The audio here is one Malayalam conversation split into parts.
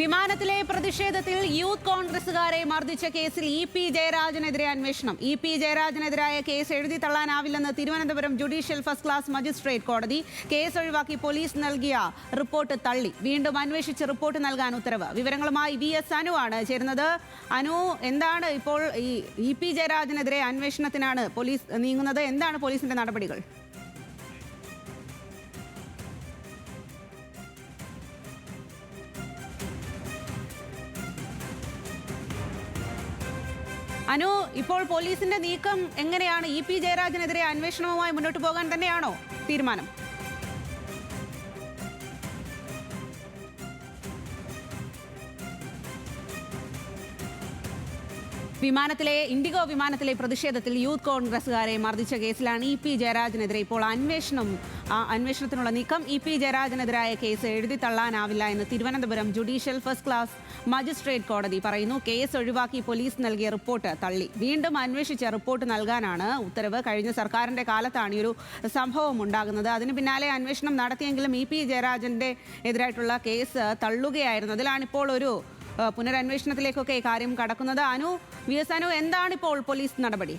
വിമാനത്തിലെ പ്രതിഷേധത്തിൽ യൂത്ത് കോൺഗ്രസുകാരെ മർദ്ദിച്ച കേസിൽ ഇ.പി. ജയരാജനെതിരെ അന്വേഷണം. ഇ.പി. ജയരാജനെതിരായ കേസ് എഴുതി തള്ളാനാവില്ലെന്ന് Thiruvananthapuram judicial first class magistrate കോടതി. കേസ് ഒഴിവാക്കി പോലീസ് നൽകിയ റിപ്പോർട്ട് തള്ളി. വീണ്ടും അന്വേഷിച്ച് റിപ്പോർട്ട് നൽകാൻ ഉത്തരവ്. വിവരങ്ങളുമായി വി.എസ്. അനു ആണ് ചേരുന്നത്. അനു, എന്താണ് ഇപ്പോൾ ഇ.പി. ജയരാജനെതിരെ അന്വേഷണത്തിനാണ് പോലീസ് നീങ്ങുന്നത്? എന്താണ് പോലീസിന്റെ നടപടികൾ? അനു, ഇപ്പോൾ പോലീസിന്റെ നീക്കം എങ്ങനെയാണ്? ഇ.പി. ജയരാജനെതിരെ അന്വേഷണവുമായി മുന്നോട്ട് പോകാൻ തന്നെയാണോ തീരുമാനം? ഇൻഡിഗോ വിമാനത്തിലെ പ്രതിഷേധത്തിൽ യൂത്ത് കോൺഗ്രസുകാരെ മർദ്ദിച്ച കേസിലാണ് ഇ.പി. ജയരാജനെതിരെ ഇപ്പോൾ അന്വേഷണത്തിനുള്ള നീക്കം. ഇ.പി. ജയരാജനെതിരായ കേസ് എഴുതി തള്ളാനാവില്ല എന്ന് Thiruvananthapuram judicial first class magistrate കോടതി പറയുന്നു. കേസ് ഒഴിവാക്കി പോലീസ് നൽകിയ റിപ്പോർട്ട് തള്ളി. വീണ്ടും അന്വേഷിച്ച് റിപ്പോർട്ട് നൽകാനാണ് ഉത്തരവ്. കഴിഞ്ഞ സർക്കാരിന്റെ കാലത്താണ് ഈ ഒരു സംഭവം ഉണ്ടാകുന്നത്. അതിന് പിന്നാലെ അന്വേഷണം നടത്തിയെങ്കിലും ഇ.പി. ജയരാജന്റെ എതിരായിട്ടുള്ള കേസ് തള്ളുകയായിരുന്നു. അതിലാണിപ്പോൾ ഒരു പുനരന്വേഷണത്തിലേക്കൊക്കെ കാര്യം കടക്കുന്നത്. വി.എസ്. അനു, എന്താണിപ്പോൾ പോലീസ് നടപടി?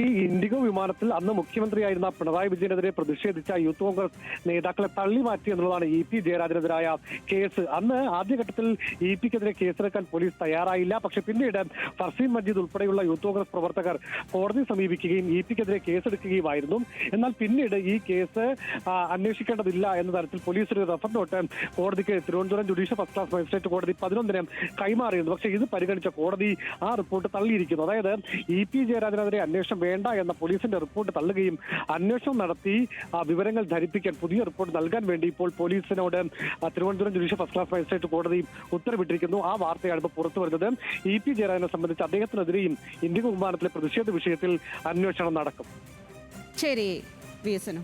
ഈ ഇൻഡിഗോ വിമാനത്തിൽ അന്ന് മുഖ്യമന്ത്രിയായിരുന്ന പിണറായി വിജയനെതിരെ പ്രതിഷേധിച്ച യൂത്ത് കോൺഗ്രസ് നേതാക്കളെ തള്ളി മാറ്റി എന്നുള്ളതാണ് ഇ.പി. ജയരാജനെതിരായ കേസ്. അന്ന് ആദ്യഘട്ടത്തിൽ ഇ.പിക്കെതിരെ കേസെടുക്കാൻ പോലീസ് തയ്യാറായില്ല. പക്ഷെ പിന്നീട് ഫർസീൻ മജീദ് ഉൾപ്പെടെയുള്ള യൂത്ത് കോൺഗ്രസ് പ്രവർത്തകർ കോടതി സമീപിക്കുകയും ഇ.പിക്കെതിരെ കേസെടുക്കുകയുമായിരുന്നു. എന്നാൽ പിന്നീട് ഈ കേസ് അന്വേഷിക്കേണ്ടതില്ല എന്ന തരത്തിൽ പോലീസ് ഒരു റഫർ നോട്ട് കോടതിക്ക് Thiruvananthapuram judicial first class magistrate കോടതി 11-ന് കൈമാറിയിരുന്നു. പക്ഷേ ഇത് പരിഗണിച്ച കോടതി ആ റിപ്പോർട്ട് തള്ളിയിരിക്കുന്നു. അതായത് ഇ.പി. ജയരാജനെതിരെ അന്വേഷണം വേണ്ട എന്ന പോലീസിന്റെ റിപ്പോർട്ട് തള്ളുകയും അന്വേഷണം നടത്തി വിവരങ്ങൾ ധരിപ്പിക്കാൻ പുതിയ റിപ്പോർട്ട് നൽകാൻ വേണ്ടി ഇപ്പോൾ പോലീസിനോട് Thiruvananthapuram judicial first class magistrate കോടതി ഉത്തരവിട്ടിരിക്കുന്നു. ആ വാർത്തയാണ് ഇപ്പോൾ പുറത്തു വരുന്നത്. ഇ.പി. ജയരാജനെ സംബന്ധിച്ച് അദ്ദേഹത്തിനെതിരെയും ഇൻഡിഗോ വിമാനത്തിലെ പ്രതിഷേധ വിഷയത്തിൽ അന്വേഷണം നടക്കും. ശരി, വി.എസ്. അനു.